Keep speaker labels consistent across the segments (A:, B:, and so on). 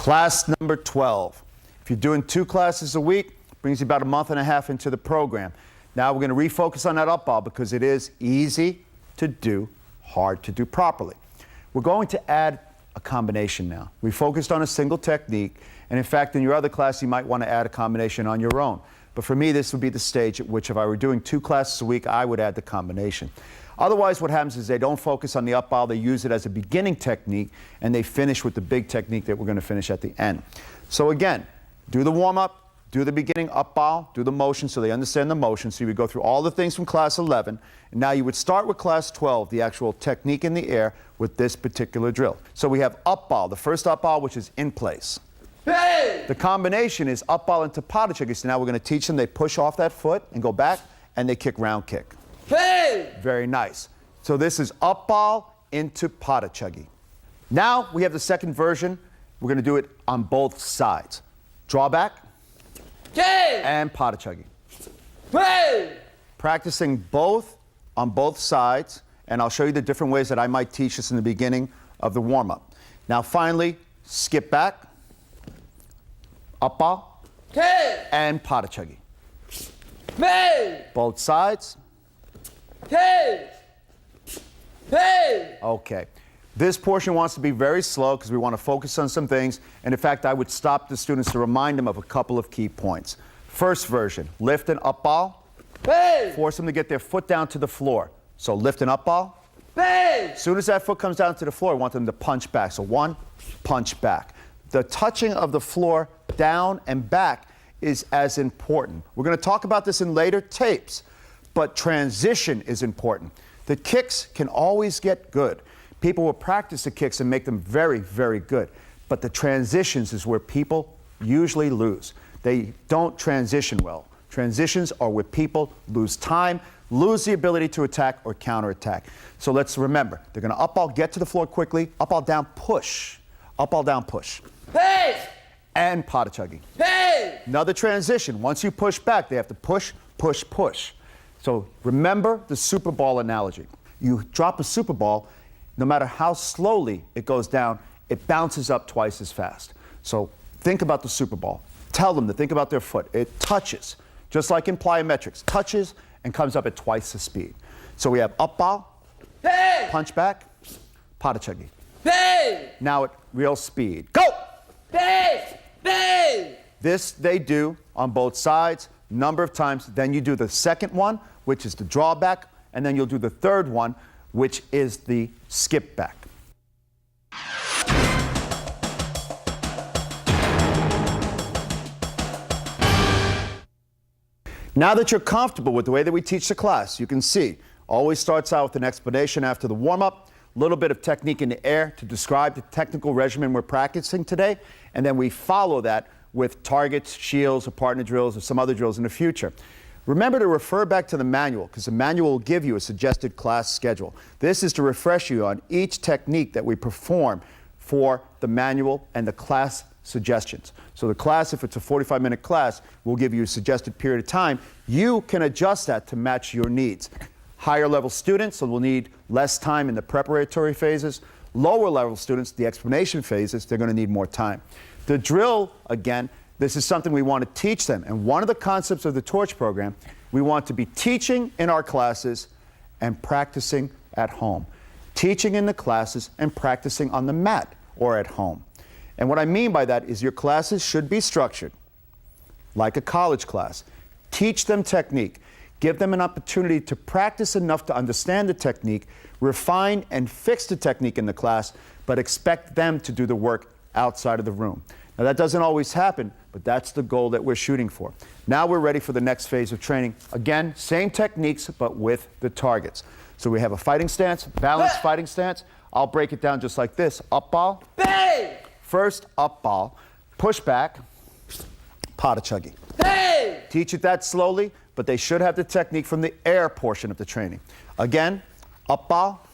A: Class number 12. If you're doing 2 classes a week, it brings you about a month and a half into the program. Now we're going to refocus on that up ball because it is easy to do, hard to do properly. We're going to add a combination now. We focused on a single technique, and in fact, in your other class, you might want to add a combination on your own. But for me, this would be the stage at which if I were doing 2 classes a week, I would add the combination. Otherwise, what happens is they don't focus on the up ball, they use it as a beginning technique, and they finish with the big technique that we're going to finish at the end. So again, do the warm-up, do the beginning up ball, do the motion so they understand the motion. So you would go through all the things from class 11, and now you would start with class 12, the actual technique in the air with this particular drill. So we have up ball, the first up ball, which is in place.
B: Hey!
A: The combination is up ball into Padachuggi. So now we're going to teach them, they push off that foot and go back, and they kick round kick.
B: Hey!
A: Very nice. So this is up ball into Padachuggi. Now we have the second version. We're going to do it on both sides. Draw back
B: Hey!
A: and Padachuggi.
B: Hey!
A: Practicing both on both sides, and I'll show you the different ways that I might teach this in the beginning of the warm-up. Now finally, skip back, up ball,
B: Hey!
A: and Padachuggi.
B: Hey!
A: Both sides.
B: Hey! Hey!
A: Okay. This portion wants to be very slow because we want to focus on some things. And in fact, I would stop the students to remind them of a couple of key points. First version, lift and up ball.
B: Hey!
A: Force them to get their foot down to the floor. So lift and up ball.
B: Hey!
A: As soon as that foot comes down to the floor, I want them to punch back. So 1, punch back. The touching of the floor down and back is as important. We're going to talk about this in later tapes, but transition is important. The kicks can always get good. People will practice the kicks and make them very, very good. But the transitions is where people usually lose. They don't transition well. Transitions are where people lose time, lose the ability to attack or counterattack. So let's remember, they're going to up ball, get to the floor quickly, up ball down, push. Up ball down, push.
B: Hey!
A: And Padachuggi.
B: Hey!
A: Another transition. Once you push back, they have to push, push, push. So remember the Super Ball analogy. You drop a Super Ball, no matter how slowly it goes down, it bounces up twice as fast. So think about the Super Ball. Tell them to think about their foot. It touches, just like in plyometrics, touches and comes up at twice the speed. So we have up ball,
B: Hey!
A: punch back, Padachuggi.
B: Hey!
A: Now at real speed. Go!
B: Hey! Hey!
A: This they do on both sides, number of times. Then you do the second one, which is the drawback, and then you'll do the third one, which is the skip back. Now that you're comfortable with the way that we teach the class, you can see, always starts out with an explanation after the warm-up, a little bit of technique in the air to describe the technical regimen we're practicing today, and then we follow that with targets, shields, or partner drills, or some other drills in the future. Remember to refer back to the manual, because the manual will give you a suggested class schedule. This is to refresh you on each technique that we perform for the manual and the class suggestions. So the class, if it's a 45-minute class, will give you a suggested period of time. You can adjust that to match your needs. Higher level students will need less time in the preparatory phases. Lower level students, the explanation phases, they're going to need more time. The drill, again, this is something we want to teach them. And one of the concepts of the Torch program, we want to be teaching in our classes and practicing at home. Teaching in the classes and practicing on the mat or at home. And what I mean by that is your classes should be structured like a college class. Teach them technique. Give them an opportunity to practice enough to understand the technique, refine and fix the technique in the class, but expect them to do the work outside of the room. Now that doesn't always happen, but that's the goal that we're shooting for. Now we're ready for the next phase of training. Again, same techniques, but with the targets. So we have a fighting stance, balanced fighting stance. I'll break it down just like this. Up ball.
B: Hey!
A: First, up ball. Push back. Padachuggi.
B: Hey!
A: Teach it that slowly, but they should have the technique from the air portion of the training. Again, up ball.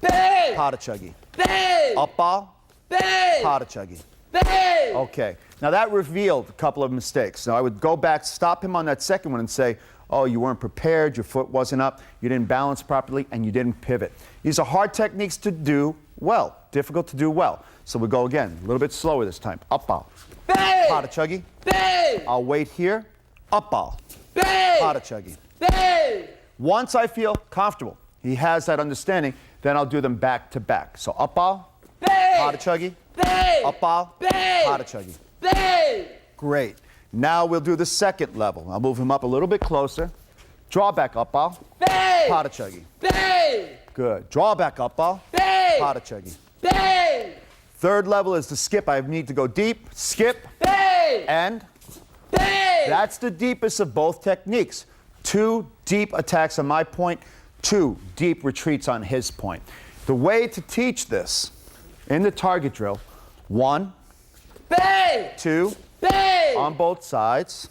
B: Hey!
A: Padachuggi.
B: Hey!
A: Up ball.
B: Hey!
A: Padachuggi.
B: Hey!
A: Okay. Now that revealed a couple of mistakes. Now I would go back, stop him on that second one and say, oh, you weren't prepared, your foot wasn't up, you didn't balance properly, and you didn't pivot. These are hard techniques to do well. difficult to do well. So we go again, a little bit slower this time. Up ball,
B: Bang!
A: pada chuggy.
B: Bang!
A: I'll wait here, up ball,
B: Bang!
A: pada chuggy.
B: Bang!
A: Once I feel comfortable, he has that understanding, then I'll do them back to back. So up ball,
B: Bang!
A: pada chuggy,
B: Bang!
A: up ball,
B: Bang!
A: pada chuggy.
B: Bang!
A: Great. Now we'll do the second level. I'll move him up a little bit closer. Draw back up ball,
B: Bang!
A: pada chuggy.
B: Bang!
A: Good. Draw back up ball,
B: Bang!
A: pada chuggy.
B: Bang!
A: Third level is the skip. I need to go deep, skip,
B: Bang!
A: and
B: Bang!
A: that's the deepest of both techniques. 2 deep attacks on my point, 2 deep retreats on his point. The way to teach this in the target drill, 1,
B: Bang!
A: 2,
B: Bang!
A: on both sides.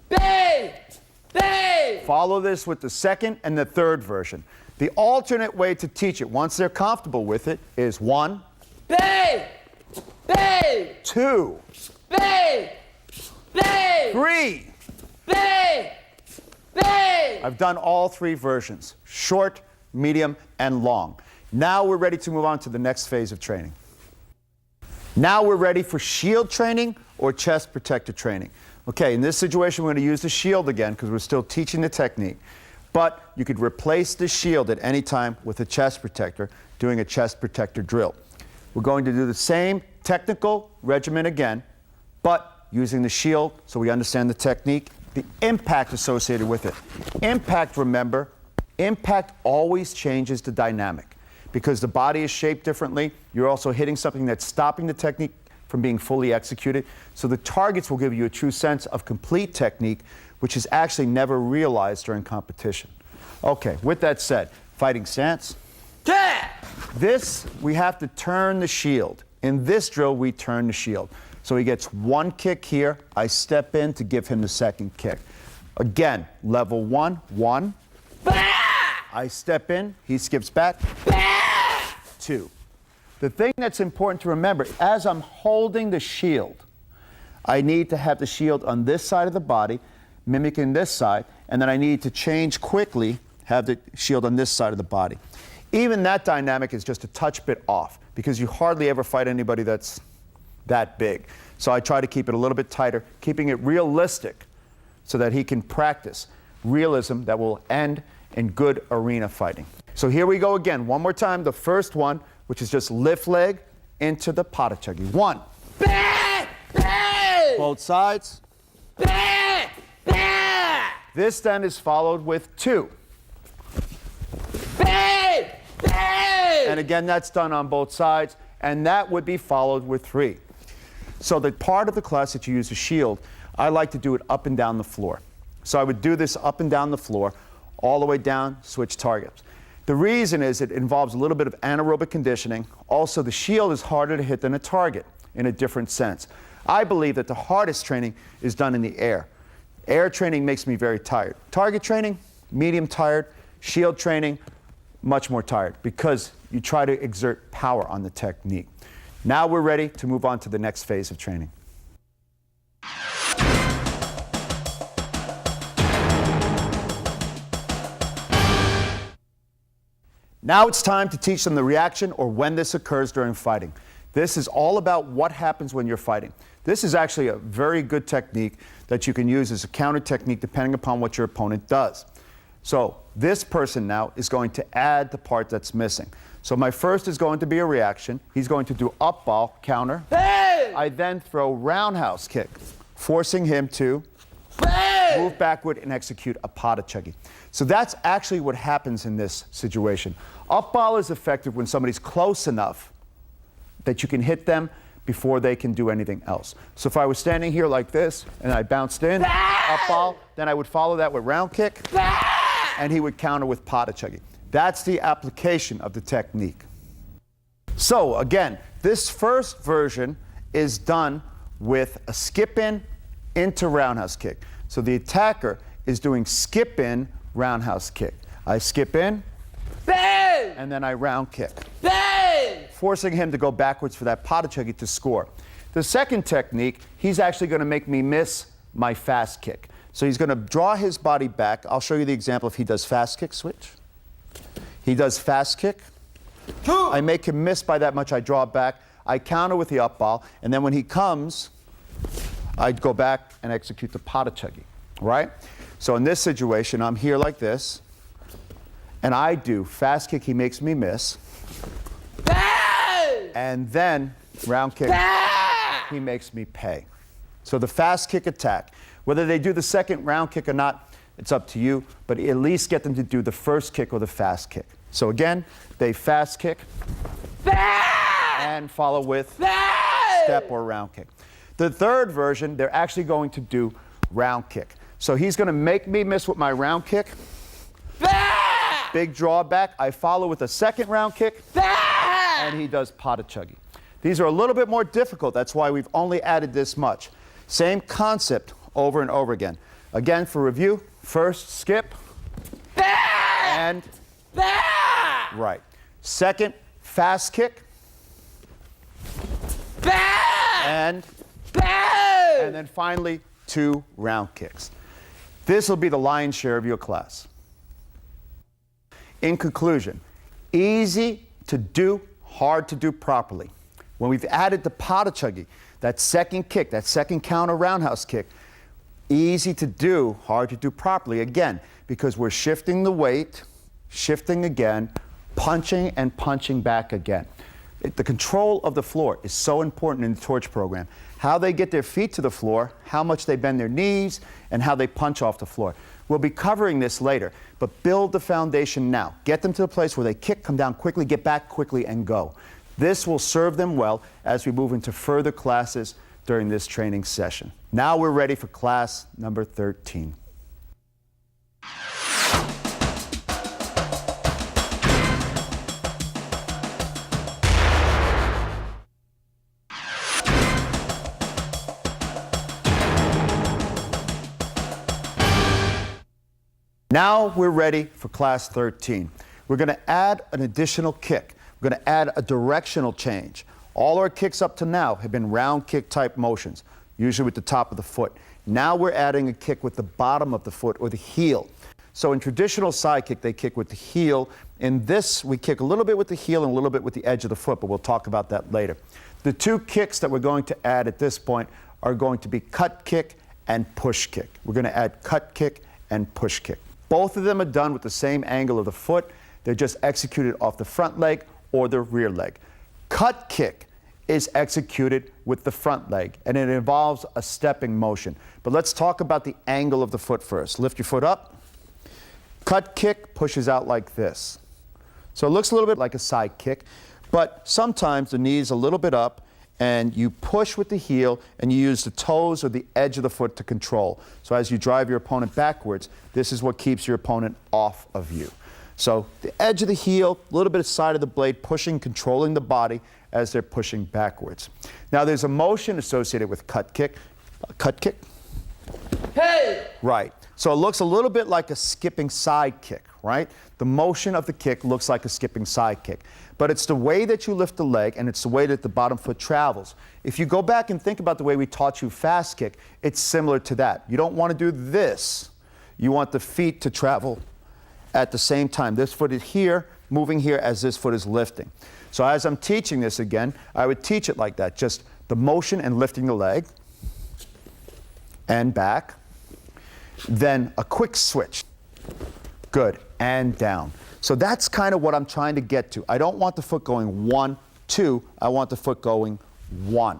B: Bang! Bang!
A: Follow this with the second and the third version. The alternate way to teach it, once they're comfortable with it, is 1,
B: Bang! Bang!
A: 2,
B: Bang! Bang!
A: 3.
B: Bang! Bang!
A: I've done all 3 versions, short, medium, and long. Now we're ready to move on to the next phase of training. Now we're ready for shield training or chest protector training. Okay, in this situation, we're going to use the shield again because we're still teaching the technique. But you could replace the shield at any time with a chest protector, doing a chest protector drill. We're going to do the same technical regimen again, but using the shield so we understand the technique, the impact associated with it. Impact, remember, impact always changes the dynamic. Because the body is shaped differently, you're also hitting something that's stopping the technique from being fully executed. So the targets will give you a true sense of complete technique, which is actually never realized during competition. Okay, with that said, fighting stance.
B: Tap!
A: This, we have to turn the shield. In this drill, we turn the shield. So he gets 1 kick here. I step in to give him the second kick. Again, level 1, 1.
B: Bah!
A: I step in, he skips back.
B: Bah!
A: 2. The thing that's important to remember, as I'm holding the shield, I need to have the shield on this side of the body, mimicking this side, and then I need to change quickly, have the shield on this side of the body. Even that dynamic is just a touch bit off because you hardly ever fight anybody that's that big. So I try to keep it a little bit tighter, keeping it realistic so that he can practice realism that will end in good arena fighting. So here we go again. One more time. The first one, which is just lift leg into the pada chuggy. 1.
B: Bah! Bah!
A: Both sides.
B: Bah! Bah!
A: This then is followed with 2.
B: Bang! Bang!
A: And again, that's done on both sides. And that would be followed with 3. So the part of the class that you use a shield, I like to do it up and down the floor. So I would do this up and down the floor, all the way down, switch targets. The reason is it involves a little bit of anaerobic conditioning. Also, the shield is harder to hit than a target in a different sense. I believe that the hardest training is done in the air. Air training makes me very tired. Target training, medium tired. Shield training, much more tired because you try to exert power on the technique. Now we're ready to move on to the next phase of training. Now it's time to teach them the reaction or when this occurs during fighting. This is all about what happens when you're fighting. This is actually a very good technique that you can use as a counter technique depending upon what your opponent does. So this person now is going to add the part that's missing. So my first is going to be a reaction. He's going to do up ball, counter.
B: Bang!
A: I then throw roundhouse kick, forcing him to
B: Bang!
A: move backward and execute a pada chuggy. So that's actually what happens in this situation. Up ball is effective when somebody's close enough that you can hit them before they can do anything else. So if I was standing here like this and I bounced in, up ball, then I would follow that with round kick, and he would counter with pada chuggy. That's the application of the technique. So again, this first version is done with a skip in into roundhouse kick. So the attacker is doing skip in, roundhouse kick. I skip in,
B: Bang!
A: and then I round kick,
B: Bang!
A: forcing him to go backwards for that pada chuggy to score. The second technique, he's actually going to make me miss my fast kick. So he's going to draw his body back. I'll show you the example if he does fast kick, switch. He does fast kick.
B: 2.
A: I make him miss by that much. I draw back. I counter with the up ball. And then when he comes, I go back and execute the patachagi, right? So in this situation, I'm here like this. And I do fast kick. He makes me miss.
B: Pay!
A: And then round kick.
B: Pay!
A: He makes me pay. So the fast kick attack, whether they do the second round kick or not, it's up to you, but at least get them to do the first kick or the fast kick. So again, they fast kick
B: Pay!
A: and follow with
B: Pay!
A: step or round kick. The third version, they're actually going to do round kick. So he's going to make me miss with my round kick.
B: Pay!
A: Big drawback. I follow with a second round kick,
B: Pay!
A: and he does patachagi. These are a little bit more difficult. That's why we've only added this much. Same concept over and over again. Again, for review, first skip
B: Pay!
A: and
B: Pay!
A: right. Second, fast kick
B: Pay!
A: and
B: Pay!
A: then finally, 2 round kicks. This will be the lion's share of your class. In conclusion, easy to do, hard to do properly. When we've added the patachagi, that second kick, that second counter roundhouse kick, easy to do, hard to do properly. Again, because we're shifting the weight, shifting again, punching and punching back again. The control of the floor is so important in the torch program. How they get their feet to the floor, how much they bend their knees, and how they punch off the floor. We'll be covering this later, but build the foundation now. Get them to the place where they kick, come down quickly, get back quickly, and go. This will serve them well as we move into further classes during this training session. Now we're ready for class number 13. Now we're ready for class 13. We're going to add an additional kick. We're going to add a directional change. All our kicks up to now have been round kick type motions, usually with the top of the foot. Now we're adding a kick with the bottom of the foot or the heel. So in traditional side kick, they kick with the heel. In this, we kick a little bit with the heel and a little bit with the edge of the foot, but we'll talk about that later. The 2 kicks that we're going to add at this point are going to be cut kick and push kick. We're going to add cut kick and push kick. Both of them are done with the same angle of the foot. They're just executed off the front leg or the rear leg. Cut kick is executed with the front leg, and it involves a stepping motion. But let's talk about the angle of the foot first. Lift your foot up. Cut kick pushes out like this. So it looks a little bit like a side kick, but sometimes the knee is a little bit up, and you push with the heel, and you use the toes or the edge of the foot to control. So as you drive your opponent backwards, this is what keeps your opponent off of you. So the edge of the heel, a little bit of side of the blade, pushing, controlling the body as they're pushing backwards. Now there's a motion associated with cut kick. Cut kick.
B: Hey!
A: Right. So it looks a little bit like a skipping side kick, right? The motion of the kick looks like a skipping side kick. But it's the way that you lift the leg, and it's the way that the bottom foot travels. If you go back and think about the way we taught you fast kick, it's similar to that. You don't want to do this. You want the feet to travel at the same time. This foot is here, moving here as this foot is lifting. So as I'm teaching this again, I would teach it like that. Just the motion and lifting the leg and back. Then a quick switch. Good. And down. So that's kind of what I'm trying to get to. I don't want the foot going 1, 2. I want the foot going 1.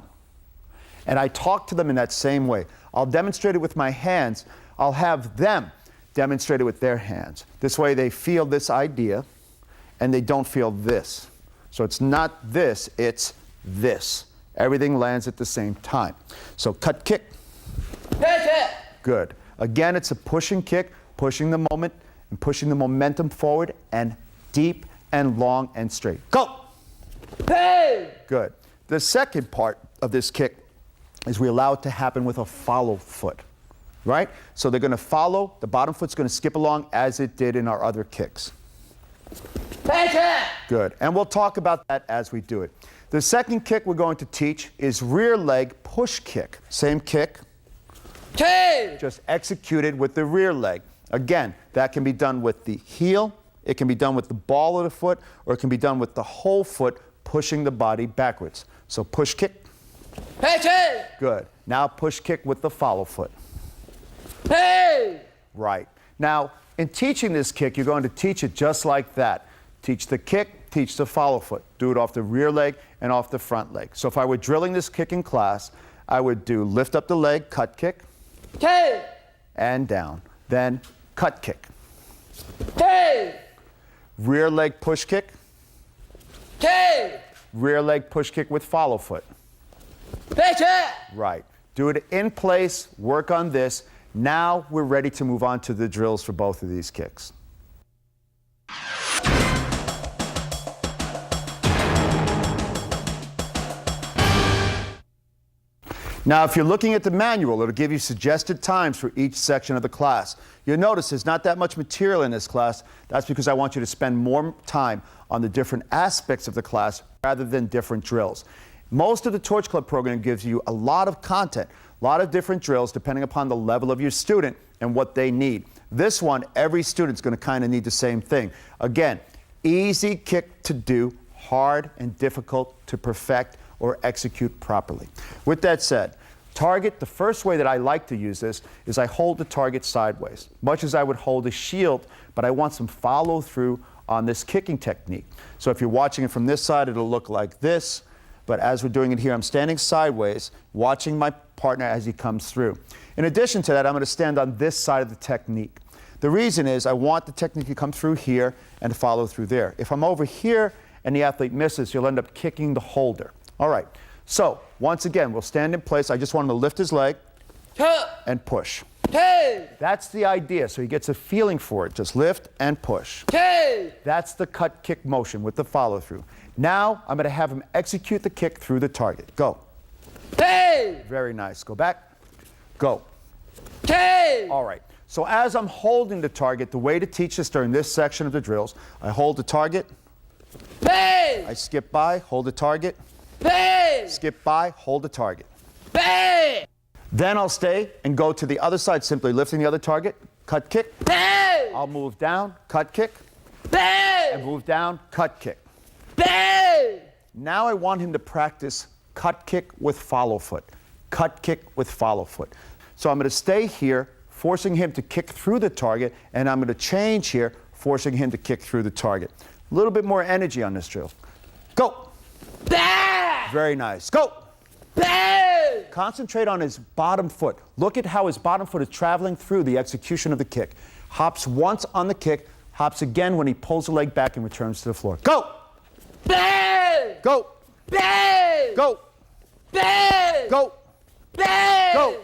A: And I talk to them in that same way. I'll demonstrate it with my hands. I'll have them demonstrate it with their hands. This way they feel this idea and they don't feel this. So it's not this, it's this. Everything lands at the same time. So cut kick. Good. Again, it's a pushing kick, pushing the moment and pushing the momentum forward and deep and long and straight. Go!
B: Hey!
A: Good. The second part of this kick is we allow it to happen with a follow foot, right? So they're going to follow, the bottom foot's going to skip along as it did in our other kicks. Good. And we'll talk about that as we do it. The second kick we're going to teach is rear leg push kick. Same kick,
B: Hey!
A: just executed with the rear leg. Again, that can be done with the heel It can be done with the ball of the foot, or it can be done with the whole foot pushing the body backwards. So push kick,
B: push kick,
A: good. Now push kick with the follow foot.
B: hey,
A: Right. Now, in teaching this kick, you're going to teach it just like that. Teach the kick, teach the follow foot. Do it off the rear leg and off the front leg. So if I were drilling this kick in class, I would do lift up the leg, cut kick,
B: kick,
A: and down. Then cut kick.
B: kick,
A: Rear leg push kick,
B: kick,
A: rear leg push kick with follow foot.
B: push kick.
A: Right. Do it in place, work on this. Now we're ready to move on to the drills for both of these kicks. Now, if you're looking at the manual, it'll give you suggested times for each section of the class. You'll notice there's not that much material in this class. That's because I want you to spend more time on the different aspects of the class rather than different drills. Most of the Torch Club program gives you a lot of content, a lot of different drills depending upon the level of your student and what they need. This one, every student's going to kind of need the same thing. Again, easy kick to do, hard and difficult to perfect or execute properly. With that said, target, the first way that I like to use this is I hold the target sideways, much as I would hold a shield, but I want some follow through on this kicking technique. So if you're watching it from this side, it'll look like this, but as we're doing it here, I'm standing sideways, watching my partner as he comes through. In addition to that, I'm going to stand on this side of the technique. The reason is I want the technique to come through here and follow through there. If I'm over here and the athlete misses, you'll end up kicking the holder. All right, so once again, we'll stand in place. I just want him to lift his leg and push. That's the idea, so he gets a feeling for it. Just lift and push. That's the cut kick motion with the follow through. Now, I'm going to have him execute the kick through the target. Go. Very nice. Go back. Go. All right. So as I'm holding the target, the way to teach this during this section of the drills, I hold the target. I skip by, hold the target. Skip by, hold the target. Then I'll stay and go to the other side, simply lifting the other target, cut kick. I'll move down, cut kick, and move down, cut kick. Now I want him to practice cut kick with follow foot. Cut kick with follow foot. So I'm going to stay here, forcing him to kick through the target, and I'm going to change here, forcing him to kick through the target. A little bit more energy on this drill. Go. Very nice. Go. Concentrate on his bottom foot. Look at how his bottom foot is traveling through the execution of the kick. Hops once on the kick, hops again when he pulls the leg back and returns to the floor. Go. Go. Go. Go. Go.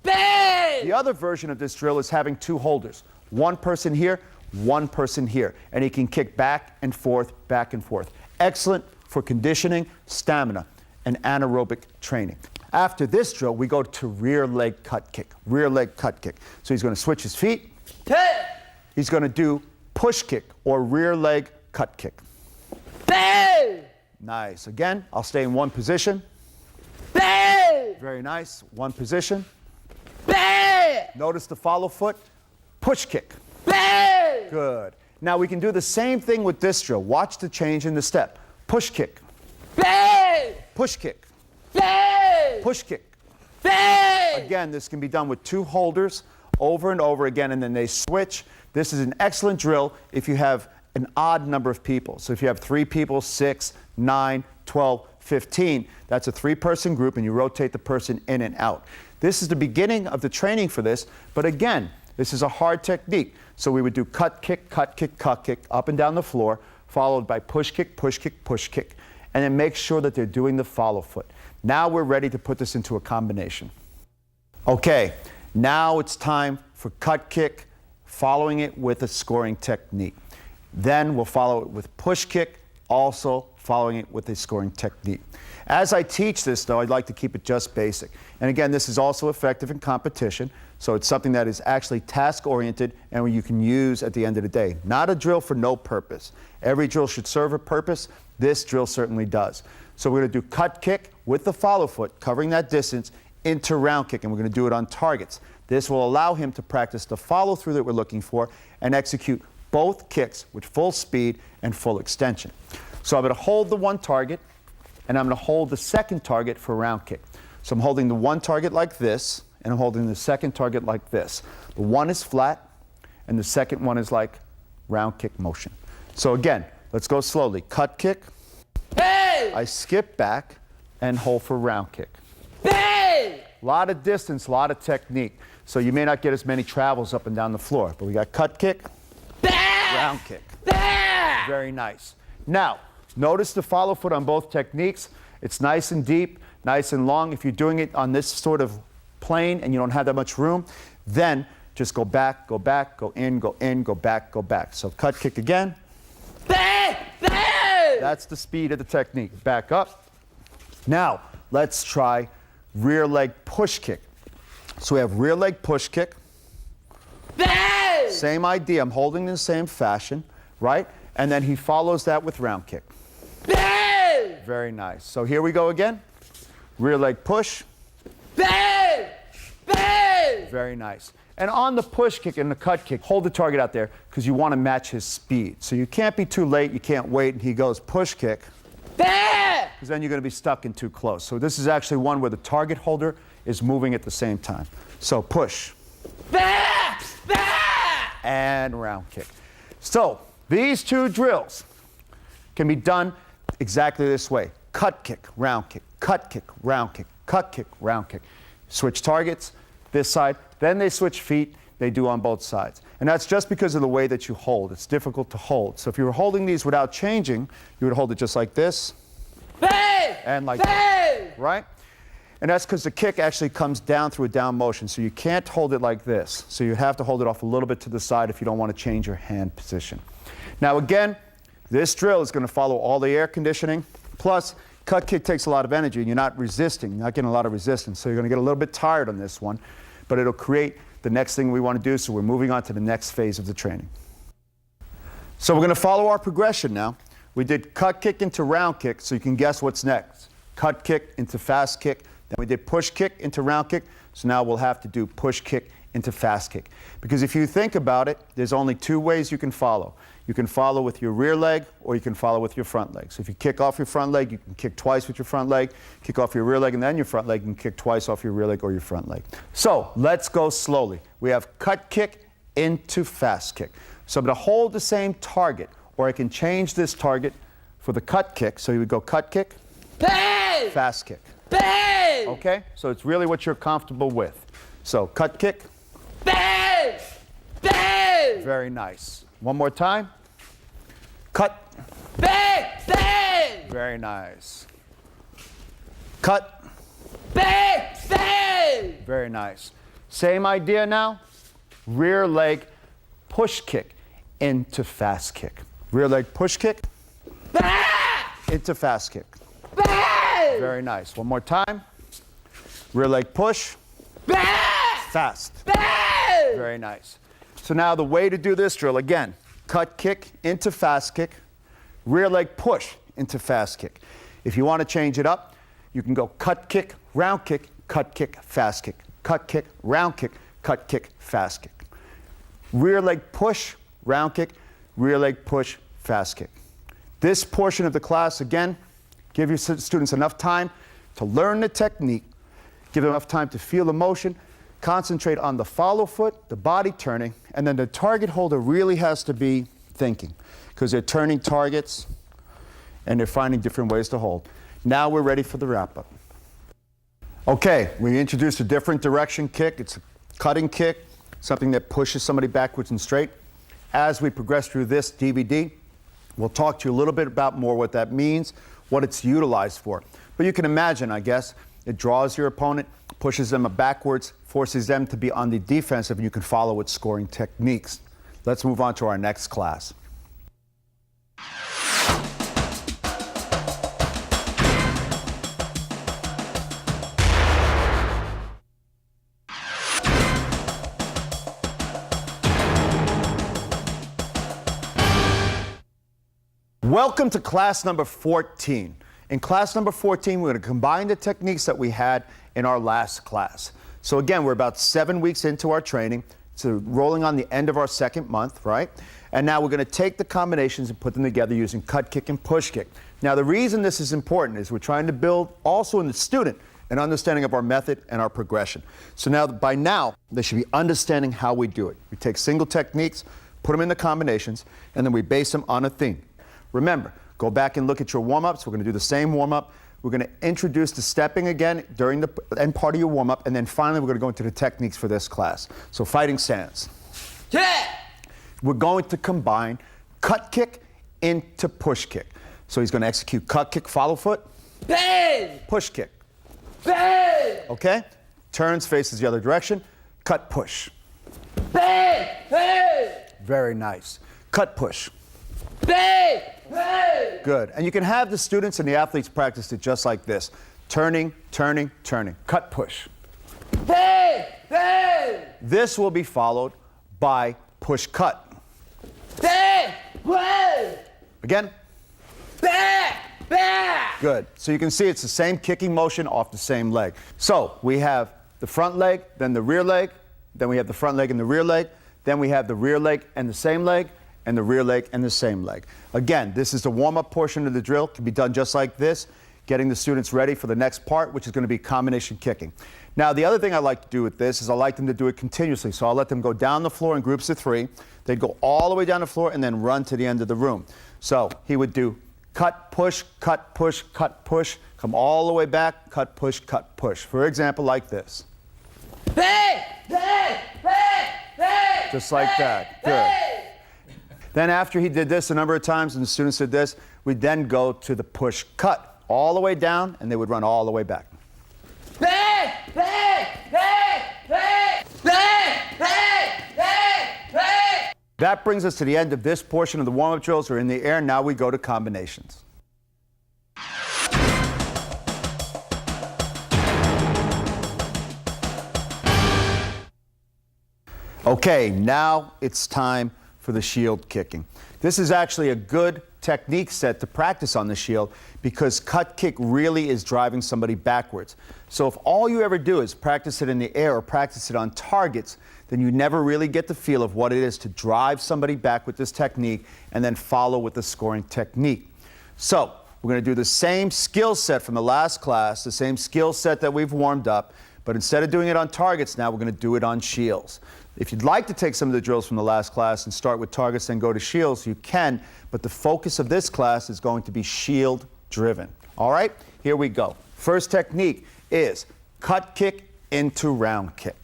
A: The other version of this drill is having two holders. One person here, one person here. And he can kick back and forth, back and forth. Excellent for conditioning, stamina, and anaerobic training. After this drill, we go to rear leg cut kick. Rear leg cut kick. So he's going to switch his feet. He's going to do push kick or rear leg cut kick. Nice. Again, I'll stay in one position. Very nice. One position. Notice the follow foot. Push kick. Good. Now we can do the same thing with this drill. Watch the change in the step. Push kick. Push kick. Push kick. Again, this can be done with two holders over and over again, and then they switch. This is an excellent drill if you have an odd number of people. So if you have 3 people, 6, 9, 12, 15, that's a 3-person group, and you rotate the person in and out. This is the beginning of the training for this, but again, this is a hard technique. So we would do cut kick, cut kick, cut kick, up and down the floor, followed by push kick, push kick, push kick. And then make sure that they're doing the follow foot. Now we're ready to put this into a combination. Okay, now it's time for cut kick, following it with a scoring technique. Then we'll follow it with push kick, also following it with a scoring technique. As I teach this, though, I'd like to keep it just basic. And again, this is also effective in competition, so it's something that is actually task-oriented and you can use at the end of the day. Not a drill for no purpose. Every drill should serve a purpose. This drill certainly does. So we're going to do cut kick with the follow foot, covering that distance, into round kick, and we're going to do it on targets. This will allow him to practice the follow-through that we're looking for and execute both kicks with full speed and full extension. So I'm going to hold the one target, and I'm going to hold the second target for a round kick. So I'm holding the one target like this, and I'm holding the second target like this. The one is flat, and the second one is like round kick motion. So again, let's go slowly. Cut kick.
B: Hey!
A: I skip back and hold for round kick.
B: Hey!
A: A lot of distance, a lot of technique. So you may not get as many travels up and down the floor. But we got cut kick, round kick. Very nice. Now, notice the follow foot on both techniques. It's nice and deep, nice and long. If you're doing it on this sort of plane and you don't have that much room, then just go back, go in, go back, go back. So cut kick again. That's the speed of the technique. Back up. Now, let's try rear leg push kick. So we have rear leg push kick. Same idea. I'm holding in the same fashion, right? And then he follows that with round kick. Very nice. So here we go again. Rear leg push. Very nice. And on the push kick and the cut kick, hold the target out there because you want to match his speed. So you can't be too late, you can't wait, and he goes push kick. Because then you're going to be stuck in too close. So this is actually one where the target holder is moving at the same time. So push. And round kick. So these two drills can be done exactly this way. Cut kick, round kick, cut kick, round kick, cut kick, round kick. Switch targets, this side, then they switch feet, they do on both sides. And that's just because of the way that you hold. It's difficult to hold. So if you were holding these without changing, you would hold it just like this. And like that, right? And that's because the kick actually comes down through a down motion. So you can't hold it like this. So you have to hold it off a little bit to the side if you don't want to change your hand position. Now again, this drill is going to follow all the air conditioning. Plus, cut kick takes a lot of energy and you're not resisting, you're not getting a lot of resistance. So you're going to get a little bit tired on this one, but it'll create the next thing we want to do. So we're moving on to the next phase of the training. So we're going to follow our progression now. We did cut kick into round kick, so you can guess what's next. Cut kick into fast kick. Then we did push kick into round kick. So now we'll have to do push kick into fast kick. Because if you think about it, there's only two ways you can follow. You can follow with your rear leg or you can follow with your front leg. So if you kick off your front leg, you can kick twice with your front leg, kick off your rear leg and then your front leg, and kick twice off your rear leg or your front leg. So let's go slowly. We have cut kick into fast kick. So I'm going to hold the same target, or I can change this target for the cut kick. So you would go cut kick, fast kick. Okay? So it's really what you're comfortable with. So cut kick. Very nice. One more time. Cut. Very nice. Cut. Very nice. Same idea now. Rear leg push kick into fast kick. Rear leg push kick into fast kick. Very nice. One more time. Rear leg push. Fast. Very nice. So now the way to do this drill, again, cut kick into fast kick, rear leg push into fast kick. If you want to change it up, you can go cut kick, round kick, cut kick, fast kick, cut kick, round kick, cut kick, fast kick. Rear leg push, round kick, rear leg push, fast kick. This portion of the class, again, give your students enough time to learn the technique, give them enough time to feel the motion, concentrate on the follow foot, the body turning, and then the target holder really has to be thinking because they're turning targets and they're finding different ways to hold. Now we're ready for the wrap-up. Okay, we introduced a different direction kick. It's a cutting kick, something that pushes somebody backwards and straight. As we progress through this DVD, we'll talk to you a little bit about more what that means, what it's utilized for. But you can imagine, I guess, it draws your opponent, pushes them backwards, forces them to be on the defensive, and you can follow its scoring techniques. Let's move on to our next class. Welcome to class number 14. In class number 14, we're going to combine the techniques that we had in our last class. So again, we're about 7 weeks into our training. So rolling on the end of our second month, right? And now we're going to take the combinations and put them together using cut kick and push kick. Now, the reason this is important is we're trying to build also in the student an understanding of our method and our progression. So now, by now, they should be understanding how we do it. We take single techniques, put them in the combinations, and then we base them on a theme. Remember, go back and look at your warm-ups. We're going to do the same warm-up. We're going to introduce the stepping again during the end part of your warm-up, and then finally we're going to go into the techniques for this class. So fighting stance.
B: Yeah.
A: We're going to combine cut kick into push kick. So he's going to execute cut kick, follow foot,
B: Bang.
A: push kick.
B: Bang.
A: Okay? Turns, faces the other direction, cut push.
B: Bang. Bang.
A: Very nice. Cut push.
B: Bang. Bang.
A: Good. And you can have the students and the athletes practice it just like this. Turning, turning, turning. Cut push.
B: Bang. Bang.
A: This will be followed by push cut.
B: Bang. Bang.
A: Again.
B: Bang. Bang.
A: Good. So you can see it's the same kicking motion off the same leg. So we have the front leg, then the rear leg, then we have the front leg and the rear leg, then we have the rear leg and the same leg, and the rear leg and the same leg. Again, this is the warm-up portion of the drill. It can be done just like this, getting the students ready for the next part, which is going to be combination kicking. Now, the other thing I like to do with this is I like them to do it continuously. So I'll let them go down the floor in groups of 3. They'd go all the way down the floor and then run to the end of the room. So he would do cut, push, cut, push, cut, push, come all the way back, cut, push, cut, push. For example, like this.
B: Bang. Bang. Bang. Bang.
A: Just like that. Good.
B: Bang.
A: Then after he did this a number of times and the students did this, we'd then go to the push cut all the way down and they would run all the way back.
B: Bang. Bang. Bang. Bang. Bang. Bang. Bang. Bang.
A: That brings us to the end of this portion of the warm-up drills. We're in the air. Now we go to combinations. Okay, now it's time for the shield kicking. This is actually a good technique set to practice on the shield because cut kick really is driving somebody backwards. So if all you ever do is practice it in the air or practice it on targets, then you never really get the feel of what it is to drive somebody back with this technique and then follow with the scoring technique. So we're going to do the same skill set from the last class, the same skill set that we've warmed up, but instead of doing it on targets now, we're going to do it on shields. If you'd like to take some of the drills from the last class and start with targets and go to shields, you can, but the focus of this class is going to be shield driven. All right, here we go. First technique is cut kick into round kick.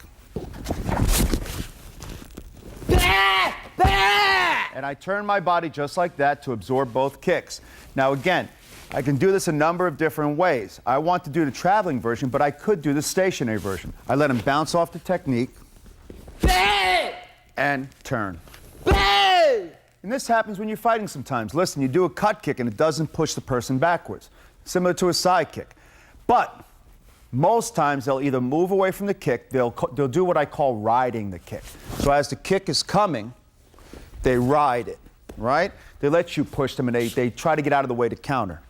B: Bang. Bang.
A: And I turn my body just like that to absorb both kicks. Now again, I can do this a number of different ways. I want to do the traveling version, but I could do the stationary version. I let him bounce off the technique.
B: Bang.
A: And turn.
B: Bang.
A: And this happens when you're fighting sometimes. Listen, you do a cut kick and it doesn't push the person backwards, similar to a side kick. But most times they'll either move away from the kick, they'll do what I call riding the kick. So as the kick is coming, they ride it, right? They let you push them and they try to get out of the way to counter,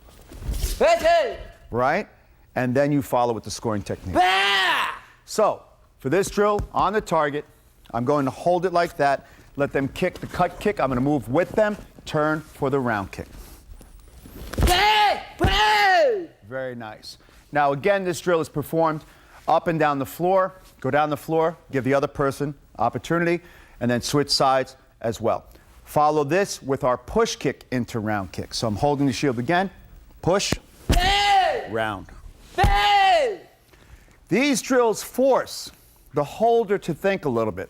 B: Bang.
A: right? And then you follow with the scoring technique.
B: Bang.
A: So for this drill, on the target, I'm going to hold it like that, let them kick the cut kick. I'm going to move with them, turn for the round kick.
B: Bang. Bang.
A: Very nice. Now again, this drill is performed up and down the floor. Go down the floor, give the other person opportunity, and then switch sides as well. Follow this with our push kick into round kick. So I'm holding the shield again, push,
B: Bang.
A: round.
B: Bang.
A: These drills force the holder to think a little bit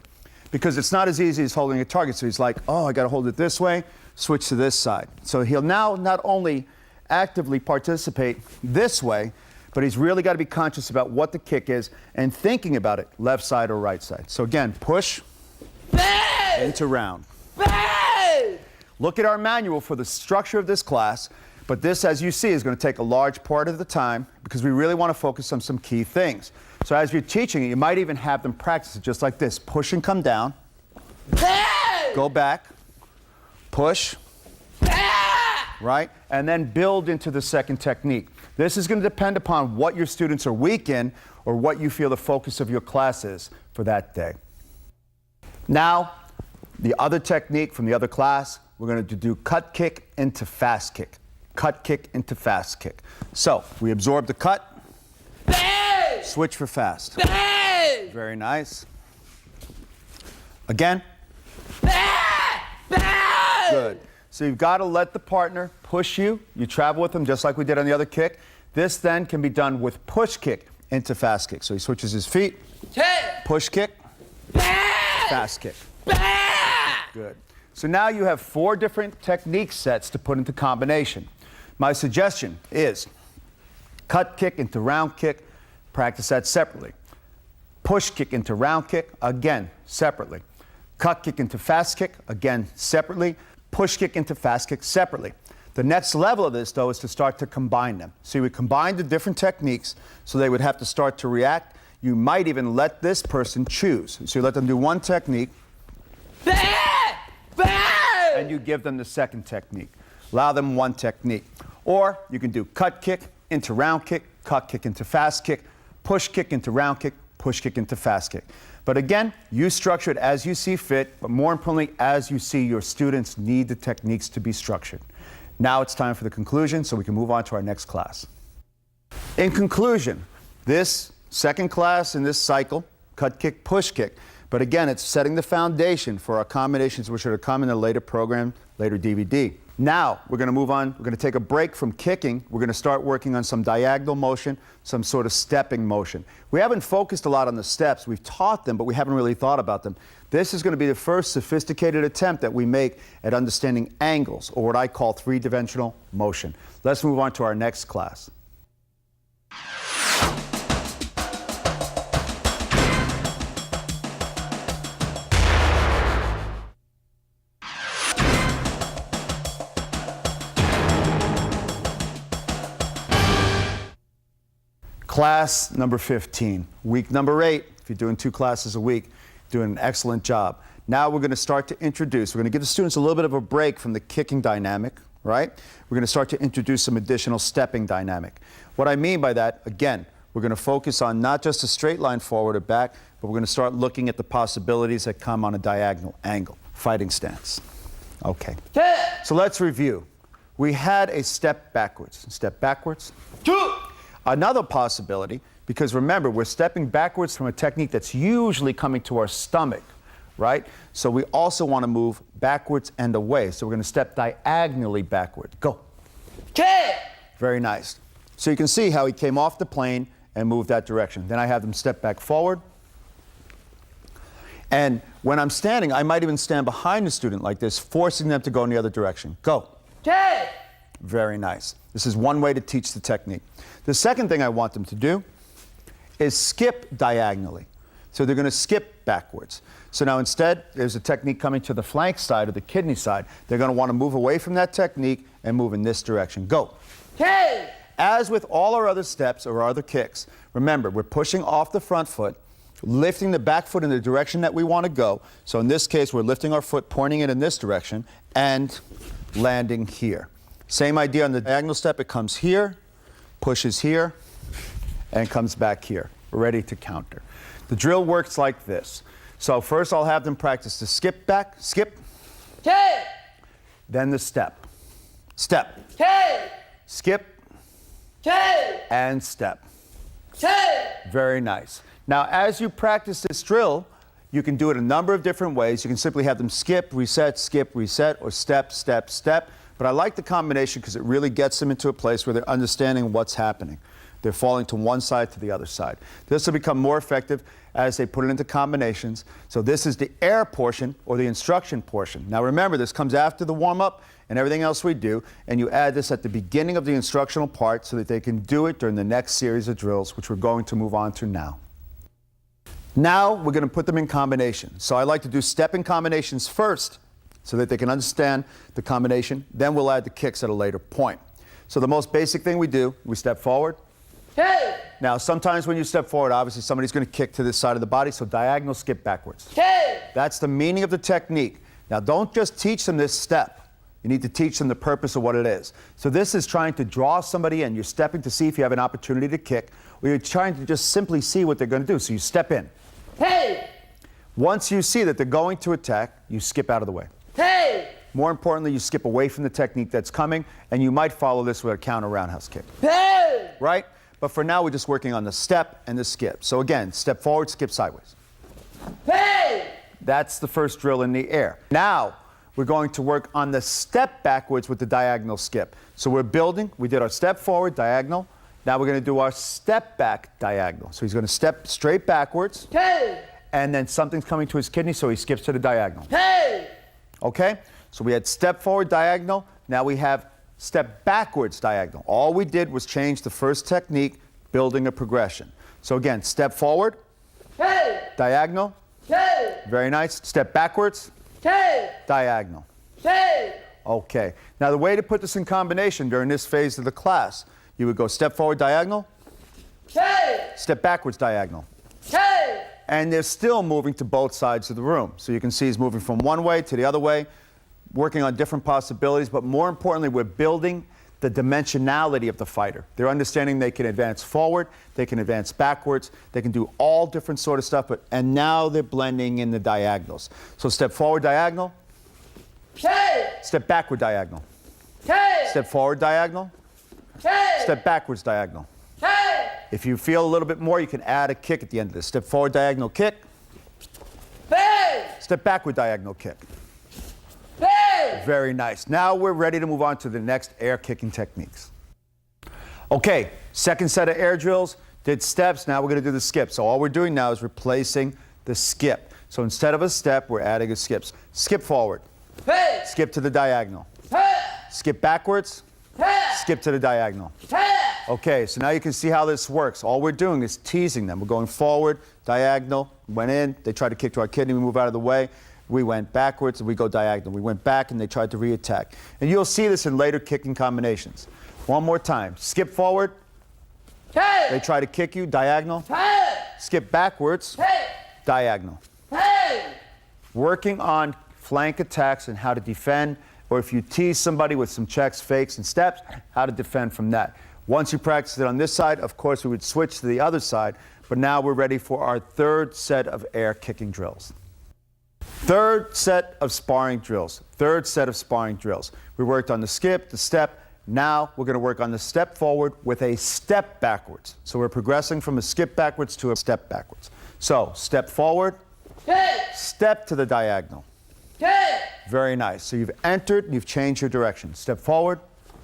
A: because it's not as easy as holding a target. So he's like, oh, I got to hold it this way, switch to this side. So he'll now not only actively participate this way, but he's really got to be conscious about what the kick is and thinking about it, left side or right side. So again, push
B: Bang.
A: into round.
B: Bang.
A: Look at our manual for the structure of this class, but this, as you see, is going to take a large part of the time because we really want to focus on some key things. So as you're teaching it, you might even have them practice it just like this. Push and come down.
B: Bang.
A: Go back. Push.
B: Bang.
A: Right? And then build into the second technique. This is going to depend upon what your students are weak in or what you feel the focus of your class is for that day. Now, The other technique from the other class, we're going to do cut kick into fast kick. Cut kick into fast kick. So we absorb the cut,
B: Bang!
A: switch for fast.
B: Bang!
A: Very nice. Again.
B: Bang! Bang!
A: Good. So you've got to let the partner push you. You travel with them just like we did on the other kick. This then can be done with push kick into fast kick. So he switches his feet,
B: Kick!
A: push kick,
B: Bang!
A: fast kick.
B: Bang!
A: Good. So now you have 4 different technique sets to put into combination. My suggestion is cut kick into round kick, practice that separately. Push kick into round kick, again, separately. Cut kick into fast kick, again, separately. Push kick into fast kick, separately. The next level of this, though, is to start to combine them. So you would combine the different techniques so they would have to start to react. You might even let this person choose. So you let them do one technique,
B: Bang! Bang!
A: and you give them the second technique. Allow them one technique. Or you can do cut kick into round kick, cut kick into fast kick, push kick into round kick, push kick into fast kick. But again, you structure it as you see fit, but more importantly, as you see your students need the techniques to be structured. Now it's time for the conclusion, so we can move on to our next class. In conclusion, this second class in this cycle, cut kick, push kick, but again, it's setting the foundation for our combinations which are to come in a later program, later DVD. Now, we're going to move on. We're going to take a break from kicking. We're going to start working on some diagonal motion, some sort of stepping motion. We haven't focused a lot on the steps. We've taught them, but we haven't really thought about them. This is going to be the first sophisticated attempt that we make at understanding angles, or what I call three-dimensional motion. Let's move on to our next class. Class number 15, week number 8. If you're doing 2 classes a week, doing an excellent job. Now we're going to start to introduce, we're going to give the students a little bit of a break from the kicking dynamic, right? We're going to start to introduce some additional stepping dynamic. What I mean by that, again, we're going to focus on not just a straight line forward or back, but we're going to start looking at the possibilities that come on a diagonal angle, fighting stance. Okay, so let's review. We had a step backwards,
B: 2,
A: Another possibility, because remember, we're stepping backwards from a technique that's usually coming to our stomach, right? So we also want to move backwards and away. So we're going to step diagonally backward. Go.
B: kick,
A: Very nice. So you can see how he came off the plane and moved that direction. Then I have them step back forward. And when I'm standing, I might even stand behind the student like this, forcing them to go in the other direction. Go.
B: kick,
A: Very nice. This is one way to teach the technique. The second thing I want them to do is skip diagonally. So they're going to skip backwards. So now instead, there's a technique coming to the flank side or the kidney side. They're going to want to move away from that technique and move in this direction. Go.
B: kick,
A: As with all our other steps or our other kicks, remember, we're pushing off the front foot, lifting the back foot in the direction that we want to go. So in this case, we're lifting our foot, pointing it in this direction, and landing here. Same idea on the diagonal step. It comes here, pushes here, and comes back here. We're ready to counter. The drill works like this. So first I'll have them practice the skip back, skip,
B: kick,
A: then the step. Step,
B: kick,
A: skip,
B: kick,
A: and step.
B: kick.
A: Very nice. Now, as you practice this drill, you can do it a number of different ways. You can simply have them skip, reset, or step, step, step. But I like the combination because it really gets them into a place where they're understanding what's happening. They're falling to one side to the other side. This will become more effective as they put it into combinations. So this is the air portion or the instruction portion. Now remember, this comes after the warm-up and everything else we do, and you add this at the beginning of the instructional part so that they can do it during the next series of drills, which we're going to move on to now. Now we're going to put them in combination. So I like to do stepping combinations first so that they can understand the combination. Then we'll add the kicks at a later point. So the most basic thing we do, we step forward.
B: kick,
A: Now sometimes when you step forward, obviously somebody's going to kick to this side of the body, so diagonal skip backwards.
B: kick,
A: That's the meaning of the technique. Now don't just teach them this step. You need to teach them the purpose of what it is. So this is trying to draw somebody in. You're stepping to see if you have an opportunity to kick, or you're trying to just simply see what they're going to do. So you step in.
B: kick,
A: Once you see that they're going to attack, you skip out of the way.
B: Hey!
A: More importantly, you skip away from the technique that's coming, and you might follow this with a counter roundhouse kick,
B: Hey!
A: right? But for now, we're just working on the step and the skip. So again, step forward, skip sideways.
B: Hey!
A: That's the first drill in the air. Now, we're going to work on the step backwards with the diagonal skip. So we're building, we did our step forward, diagonal. Now we're going to do our step back diagonal. So he's going to step straight backwards,
B: Hey!
A: and then something's coming to his kidney, so he skips to the diagonal.
B: Hey!
A: Okay? So we had step forward diagonal. Now we have step backwards diagonal. All we did was change the first technique, building a progression. So again, step forward,
B: Hey!
A: diagonal,
B: Hey!
A: very nice. Step backwards,
B: Hey!
A: diagonal.
B: Hey!
A: Okay. Now the way to put this in combination during this phase of the class, you would go step forward diagonal,
B: Hey!
A: step backwards diagonal.
B: Hey!
A: And they're still moving to both sides of the room. So you can see he's moving from one way to the other way, working on different possibilities, but more importantly, we're building the dimensionality of the fighter. They're understanding they can advance forward, they can advance backwards, they can do all different sort of stuff, and now they're blending in the diagonals. So step forward diagonal,
B: Hey!
A: step backward diagonal,
B: Hey!
A: step forward diagonal,
B: Hey!
A: step backwards diagonal.
B: Hey!
A: If you feel a little bit more, you can add a kick at the end of this. Step forward diagonal kick,
B: Hey!
A: step backward diagonal kick.
B: Hey!
A: Very nice. Now we're ready to move on to the next air kicking techniques. Okay, second set of air drills, did steps, now we're going to do the skip. So all we're doing now is replacing the skip. So instead of a step, we're adding a skip. Skip forward,
B: Hey!
A: skip to the diagonal.
B: Hey!
A: Skip backwards,
B: Hey!
A: skip to the diagonal.
B: Hey!
A: Okay, so now you can see how this works. All we're doing is teasing them. We're going forward, diagonal, went in, they tried to kick to our kidney, we move out of the way. We went backwards and we go diagonal. We went back and they tried to re-attack. And you'll see this in later kicking combinations. One more time. Skip forward,
B: Hey!
A: they try to kick you, diagonal.
B: Hey!
A: Skip backwards,
B: Hey!
A: diagonal.
B: Hey!
A: Working on flank attacks and how to defend, or if you tease somebody with some checks, fakes, and steps, how to defend from that. Once you practice it on this side, of course, we would switch to the other side, but now we're ready for our third set of air kicking drills. Third set of sparring drills. Third set of sparring drills. We worked on the skip, the step. Now we're going to work on the step forward with a step backwards. So we're progressing from a skip backwards to a step backwards. So step forward,
B: Hey!
A: step to the diagonal.
B: Hey!
A: Very nice. So you've entered and you've changed your direction. Step forward,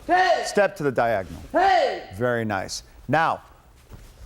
B: Hey!
A: step to the diagonal.
B: Hey!
A: Very nice. Now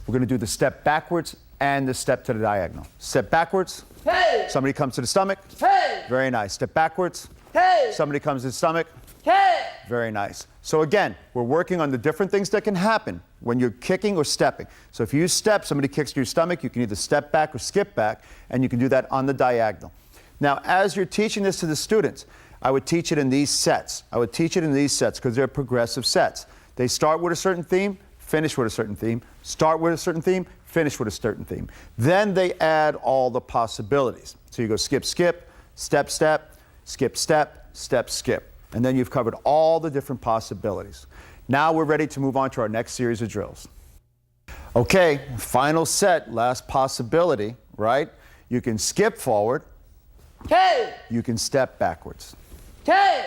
A: we're going to do the step backwards and the step to the diagonal. Step backwards,
B: Hey!
A: somebody comes to the stomach.
B: Hey!
A: Very nice. Step backwards,
B: Hey!
A: somebody comes to the stomach.
B: Hey!
A: Very nice. So again, we're working on the different things that can happen when you're kicking or stepping. So if you step, somebody kicks to your stomach, you can either step back or skip back, and you can do that on the diagonal. Now, as you're teaching this to the students, I would teach it in these sets. I would teach it in these sets because they're progressive sets. They start with a certain theme, finish with a certain theme, start with a certain theme, finish with a certain theme. Then they add all the possibilities. So you go skip, skip, step, step, skip, step, step, skip. And then you've covered all the different possibilities. Now we're ready to move on to our next series of drills. Okay, final set, last possibility, right? You can skip forward,
B: Hey!
A: you can step backwards.
B: Hey!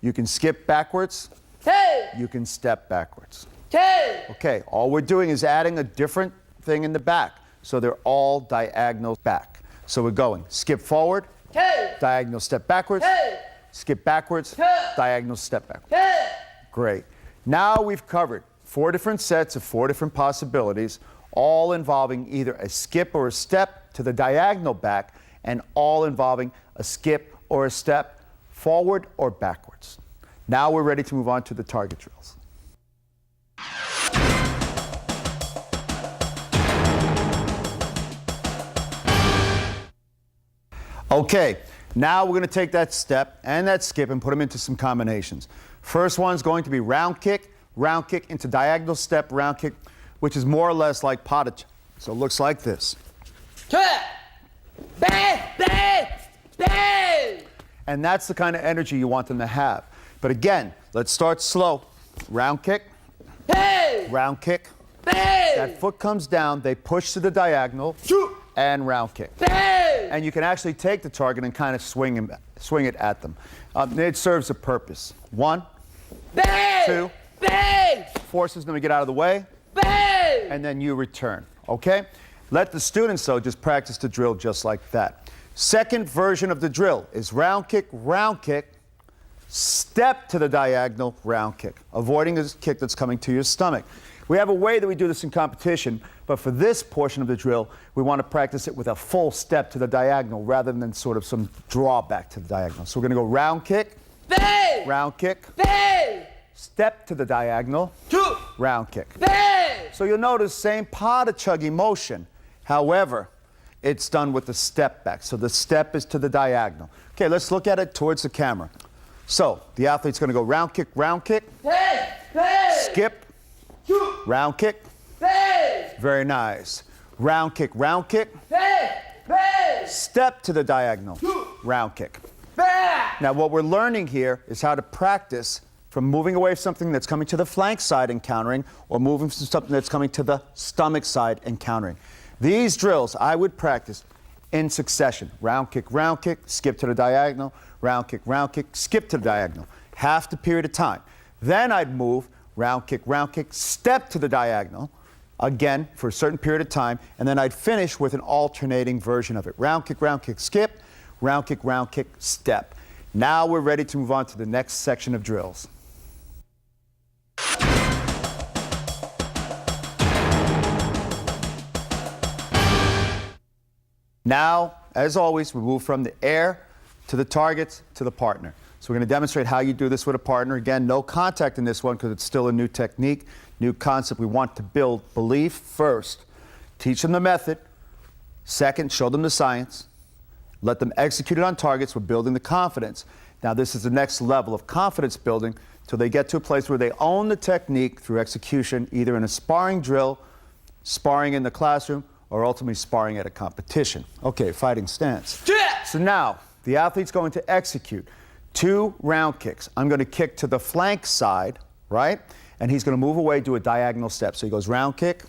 A: You can skip backwards,
B: Hey!
A: you can step backwards.
B: Hey!
A: Okay, all we're doing is adding a different thing in the back. So they're all diagonal back. So we're going skip forward,
B: Hey!
A: diagonal step backwards,
B: Hey!
A: skip backwards,
B: Hey!
A: diagonal step backwards.
B: Hey!
A: Great. Now we've covered 4 different sets of 4 different possibilities, all involving either a skip or a step to the diagonal back, and all involving a skip or a step forward or backwards. Now we're ready to move on to the target drills. Okay, now we're going to take that step and that skip and put them into some combinations. First one's going to be round kick into diagonal step, round kick, which is more or less like pottage. So it looks like this.
B: Hey! Bang! Bang! Bang!
A: And that's the kind of energy you want them to have. But again, let's start slow. Round kick,
B: Hey!
A: round kick.
B: Bang!
A: That foot comes down, they push to the diagonal,
B: Shoot!
A: and round kick.
B: Bang!
A: and you can actually take the target and kind of swing it at them. It serves a purpose. 1,
B: Bang!
A: 2,
B: Bang!
A: forces them to get out of the way,
B: Bang!
A: and then you return, okay? Let the students, though, just practice the drill just like that. Second version of the drill is round kick, step to the diagonal, round kick, avoiding the kick that's coming to your stomach. We have a way that we do this in competition, but for this portion of the drill, we want to practice it with a full step to the diagonal rather than sort of some drawback to the diagonal. So we're going to go round kick,
B: Bang!
A: round kick,
B: Bang!
A: step to the diagonal,
B: 2,
A: round kick.
B: bang!
A: So you'll notice same Pada chuggy motion. However, it's done with the step back. So the step is to the diagonal. Okay, let's look at it towards the camera. So the athlete's going to go round kick,
B: Bang! Bang!
A: skip,
B: 2,
A: round kick.
B: bang!
A: Very nice. Round kick,
B: Bang! Bang!
A: step to the diagonal, round kick.
B: Bang!
A: Now what we're learning here is how to practice from moving away from something that's coming to the flank side and countering, or moving from something that's coming to the stomach side and countering. These drills I would practice in succession. Round kick, skip to the diagonal, round kick, skip to the diagonal. Half the period of time. Then I'd move round kick, step to the diagonal, again for a certain period of time, and then I'd finish with an alternating version of it. Round kick, skip, round kick, step. Now we're ready to move on to the next section of drills. Now, as always, we move from the air to the targets to the partner. So we're going to demonstrate how you do this with a partner. Again, no contact in this one because it's still a new technique, new concept. We want to build belief first. Teach them the method. Second, show them the science. Let them execute it on targets. We're building the confidence. Now, this is the next level of confidence building till they get to a place where they own the technique through execution, either in a sparring drill, sparring in the classroom, or ultimately sparring at a competition. Okay, fighting stance.
B: Yeah!
A: So now, the athlete's going to execute 2 round kicks. I'm going to kick to the flank side, right? And he's going to move away, do a diagonal step. So he goes round kick,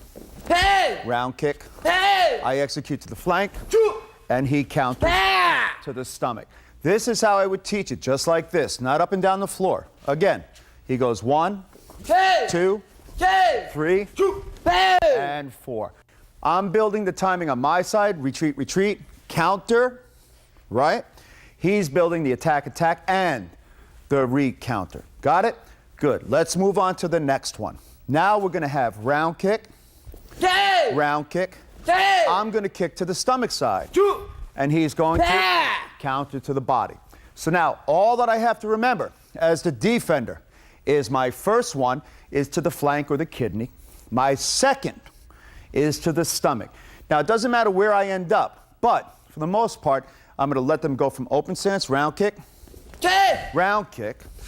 B: Bang!
A: round kick.
B: Bang!
A: I execute to the flank,
B: 2,
A: and he counters
B: bang!
A: to the stomach. This is how I would teach it, just like this, not up and down the floor. Again, he goes 1,
B: Bang!
A: 2,
B: Bang!
A: 3,
B: 2, bang!
A: and 4. I'm building the timing on my side, retreat, counter, right? He's building the attack, and the re-counter. Got it? Good. Let's move on to the next one. Now we're going to have round kick,
B: Bang!
A: round kick.
B: Bang!
A: I'm going to kick to the stomach side,
B: 2,
A: and he's going to
B: bang!
A: counter to the body. So now, all that I have to remember as the defender is my first one is to the flank or the kidney. My second is to the stomach. Now, it doesn't matter where I end up, but for the most part, I'm going to let them go from open stance, round kick,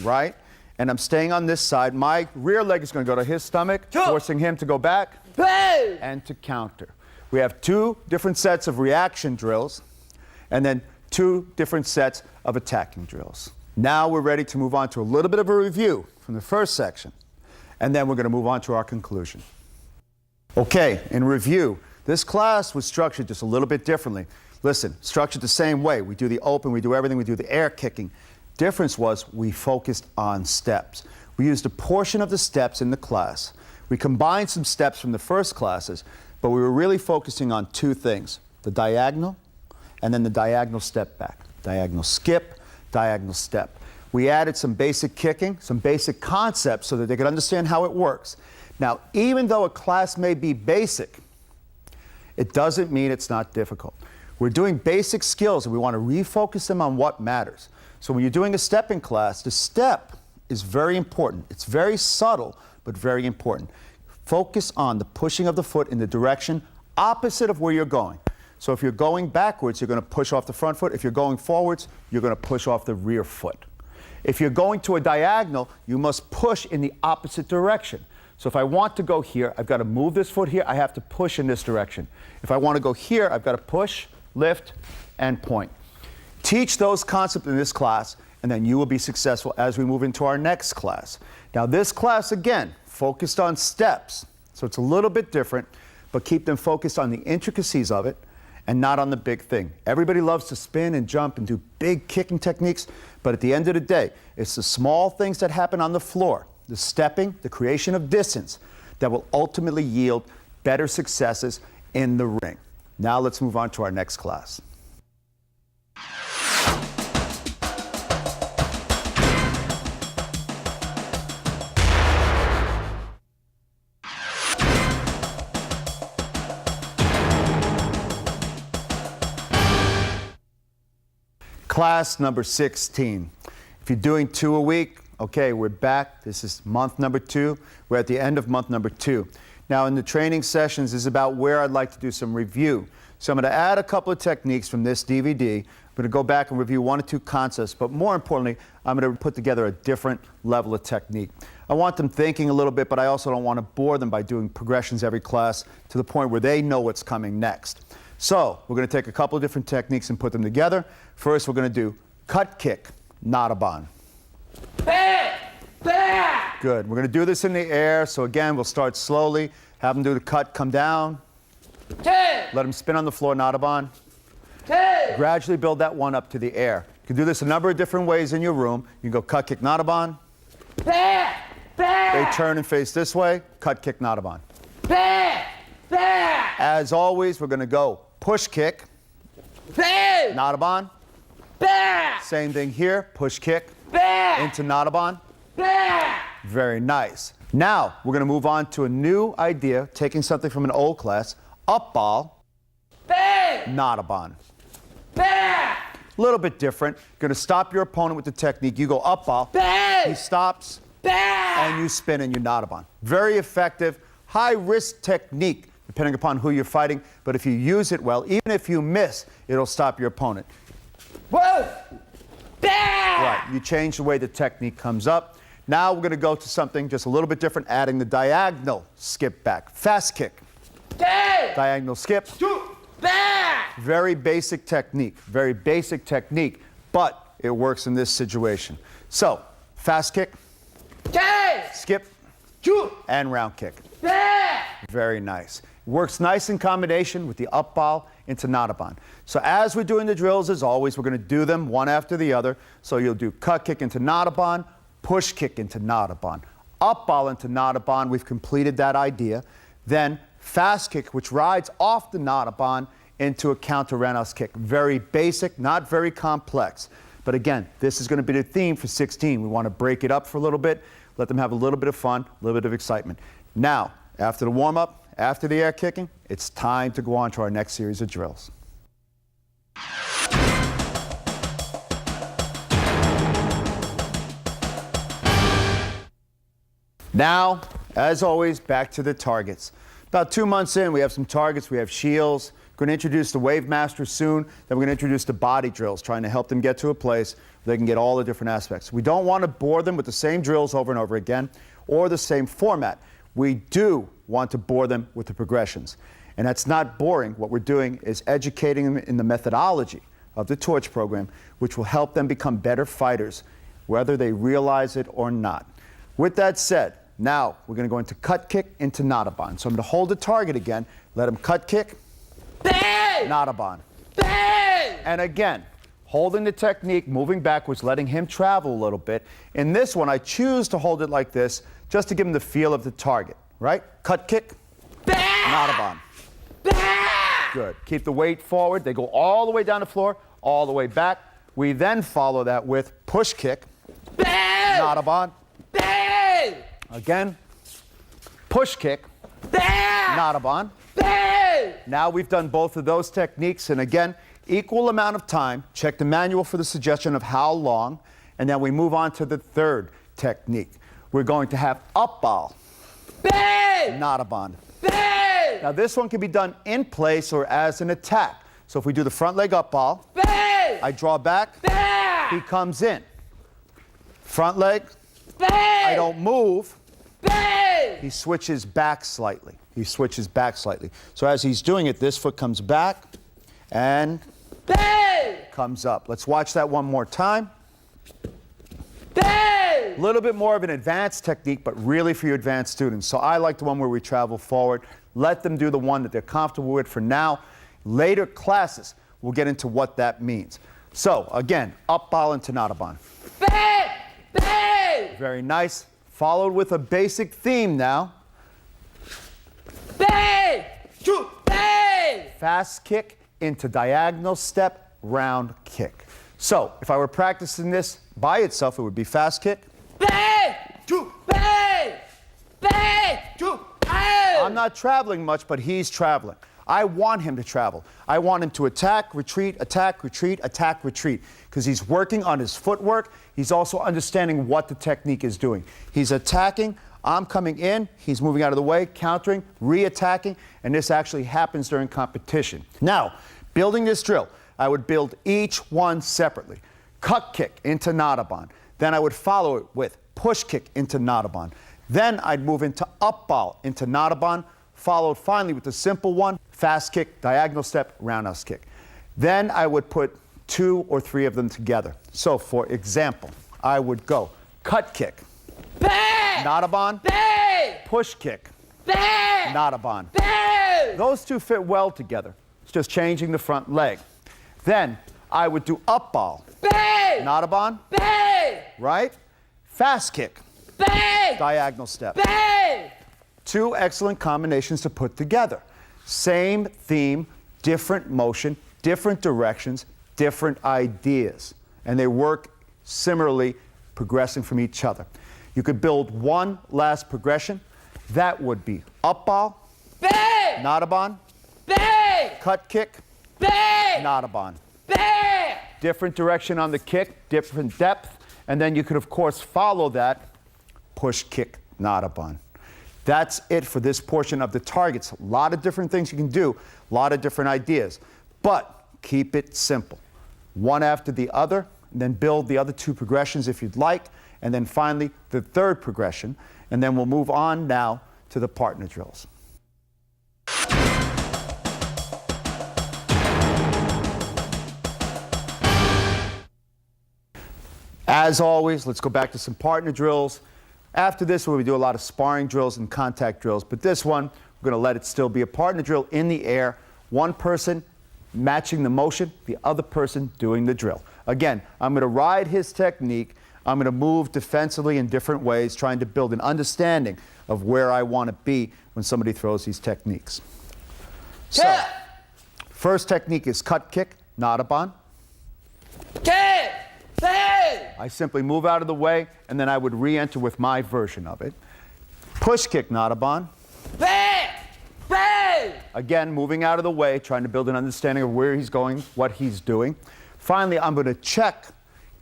A: right? And I'm staying on this side. My rear leg is going to go to his stomach, forcing him to go back
B: Bang!
A: and to counter. We have 2 different sets of reaction drills, and then 2 different sets of attacking drills. Now we're ready to move on to a little bit of a review from the first section, and then we're going to move on to our conclusion. Okay, in review, this class was structured just a little bit differently. Listen, structured the same way. We do the open, we do everything, we do the air kicking. Difference was we focused on steps. We used a portion of the steps in the class. We combined some steps from the first classes, but we were really focusing on 2 things, the diagonal and then the diagonal step back. Diagonal skip, diagonal step. We added some basic kicking, some basic concepts so that they could understand how it works. Now, even though a class may be basic, it doesn't mean it's not difficult. We're doing basic skills and we want to refocus them on what matters. So when you're doing a stepping class, the step is very important. It's very subtle, but very important. Focus on the pushing of the foot in the direction opposite of where you're going. So if you're going backwards, you're going to push off the front foot. If you're going forwards, you're going to push off the rear foot. If you're going to a diagonal, you must push in the opposite direction. So if I want to go here, I've got to move this foot here. I have to push in this direction. If I want to go here, I've got to push, lift, and point. Teach those concepts in this class, and then you will be successful as we move into our next class. Now, this class, again, focused on steps. So it's a little bit different, but keep them focused on the intricacies of it and not on the big thing. Everybody loves to spin and jump and do big kicking techniques, but at the end of the day, it's the small things that happen on the floor, the stepping, the creation of distance, that will ultimately yield better successes in the ring. Now let's move on to our next class. Class number 16. If you're doing 2 a week, okay, we're back. This is month number 2. We're at the end of month number 2. Now, in the training sessions is about where I'd like to do some review. So I'm going to add a couple of techniques from this DVD. I'm going to go back and review 1 or 2 concepts, but more importantly, I'm going to put together a different level of technique. I want them thinking a little bit, but I also don't want to bore them by doing progressions every class to the point where they know what's coming next. So we're going to take a couple of different techniques and put them together. First, we're going to do cut kick, Naraban. Good. We're going to do this in the air. So again, we'll start slowly. Have them do the cut, come down. Let them spin on the floor, Naraban. Gradually build that one up to the air. You can do this a number of different ways in your room. You can go cut kick, Naraban. They turn and face this way, cut kick, Naraban. As always, we're going to go push kick, Naraban. Same thing here, push kick into Naraban. Very nice. Now, we're going to move on to a new idea, taking something from an old class, up ball, Naraban. A little bit different. Going to stop your opponent with the technique. You go up ball, he stops, and you spin and you Naraban. Very effective, high risk technique, depending upon who you're fighting, but if you use it well, even if you miss, it'll stop your opponent. Right, you change the way the technique comes up. Now we're going to go to something just a little bit different, adding the diagonal skip back. Fast kick. Diagonal skip. Very basic technique, but it works in this situation. So, fast kick, skip, and round kick. Very nice. Works nice in combination with the up ball into Naraban. So as we're doing the drills, as always, we're going to do them one after the other. So you'll do cut kick into Naraban, push kick into Naraban, up ball into Naraban. We've completed that idea. Then fast kick, which rides off the Naraban into a counter roundhouse kick. Very basic, not very complex. But again, this is going to be the theme for 16. We want to break it up for a little bit, let them have a little bit of fun, a little bit of excitement. Now, after the warm-up, after the air kicking, it's time to go on to our next series of drills. Now, as always, back to the targets. About 2 months in, we have some targets. We have shields. We're going to introduce the Wave Master soon. Then we're going to introduce the body drills, trying to help them get to a place where they can get all the different aspects. We don't want to bore them with the same drills over and over again or the same format. We do want to bore them with the progressions. And that's not boring. What we're doing is educating them in the methodology of the Torch program, which will help them become better fighters, whether they realize it or not. With that said, now we're going to go into cut kick into Naraban. So I'm going to hold the target again, let him cut kick, Naraban. And again, holding the technique, moving backwards, letting him travel a little bit. In this one, I choose to hold it like this, just to give him the feel of the target, right? Cut kick, Naraban. Good. Keep the weight forward. They go all the way down the floor, all the way back. We then follow that with push kick, Naraban. Again, push kick, Naraban. Now we've done both of those techniques, and again, equal amount of time. Check the manual for the suggestion of how long, and then we move on to the third technique. We're going to have up ball, Naraban. Now this one can be done in place or as an attack. So if we do the front leg up ball, I draw back, he comes in. Front leg, I don't move, he switches back slightly. So as he's doing it, this foot comes back and comes up. Let's watch that one more time. A little bit more of an advanced technique, but really for your advanced students. So I like the one where we travel forward. Let them do the one that they're comfortable with for now. Later classes, we'll get into what that means. So, again, up ball into Naraban.
B: Bang! Bang!
A: Very nice. Followed with a basic theme now.
B: Bang! Bang!
A: Fast kick into diagonal step, round kick. So, if I were practicing this by itself, it would be fast kick.
B: Bang! Bang! Bang!
A: I'm not traveling much, but he's traveling. I want him to travel. I want him to attack, retreat, attack, retreat, attack, retreat, because he's working on his footwork. He's also understanding what the technique is doing. He's attacking, I'm coming in, he's moving out of the way, countering, re-attacking, and this actually happens during competition. Now, building this drill, I would build each one separately. Cut kick into Naraban. Then I would follow it with push kick into Naraban. Then I'd move into up ball into Naraban, followed finally with the simple one, fast kick, diagonal step, roundhouse kick. Then I would put 2 or 3 of them together. So for example, I would go cut kick,
B: Bang!
A: Naraban,
B: Bang!
A: push kick,
B: Bang!
A: Naraban.
B: Bang!
A: Those two fit well together. It's just changing the front leg. Then I would do up ball,
B: Bang!
A: Naraban,
B: Bang!
A: right? Fast kick,
B: Bang!
A: diagonal step.
B: Bang!
A: 2 excellent combinations to put together. Same theme, different motion, different directions, different ideas. And they work similarly, progressing from each other. You could build one last progression. That would be up ball,
B: Bang!
A: Naraban,
B: Bang!
A: cut kick,
B: Bang!
A: Naraban.
B: Bang!
A: Different direction on the kick, different depth. And then you could, of course, follow that push kick, Naraban. That's it for this portion of the targets. A lot of different things you can do, a lot of different ideas. But keep it simple. One after the other, and then build the other 2 progressions if you'd like, and then finally the 3rd progression. And then we'll move on now to the partner drills. As always, let's go back to some partner drills. After this one, we do a lot of sparring drills and contact drills, but this one, we're going to let it still be a partner drill in the air. One person matching the motion, the other person doing the drill. Again, I'm going to ride his technique. I'm going to move defensively in different ways, trying to build an understanding of where I want to be when somebody throws these techniques. So, first technique is cut kick, Naraban.
B: Kick! Bang!
A: I simply move out of the way, and then I would re-enter with my version of it. Push kick, Naraban.
B: Bang! Bang!
A: Again, moving out of the way, trying to build an understanding of where he's going, what he's doing. Finally, I'm going to check,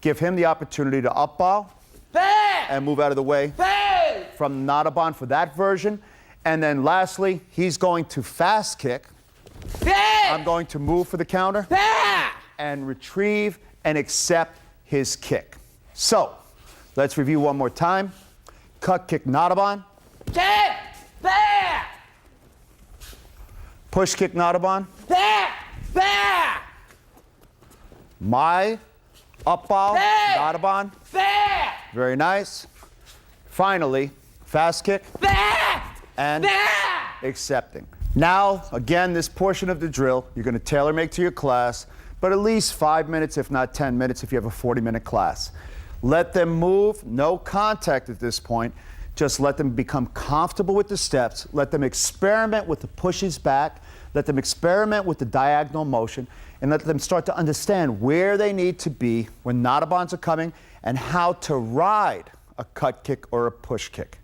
A: give him the opportunity to up ball,
B: Bang!
A: and move out of the way
B: Bang!
A: from Naraban for that version. And then lastly, he's going to fast kick.
B: Bang!
A: I'm going to move for the counter
B: Bang!
A: and retrieve and accept his kick. So, let's review one more time. Cut kick, Naraban.
B: Kick! Bang!
A: Push kick, Naraban.
B: Bang! Bang!
A: My up ball,
B: Hey!
A: Naraban.
B: Bang!
A: Very nice. Finally, fast kick
B: Bang!
A: and
B: Bang!
A: accepting. Now, again, this portion of the drill, you're going to tailor make to your class, but at least 5 minutes, if not 10 minutes, if you have a 40-minute class. Let them move, no contact at this point. Just let them become comfortable with the steps. Let them experiment with the pushes back. Let them experiment with the diagonal motion, and let them start to understand where they need to be when Narabans are coming and how to ride a cut kick or a push kick.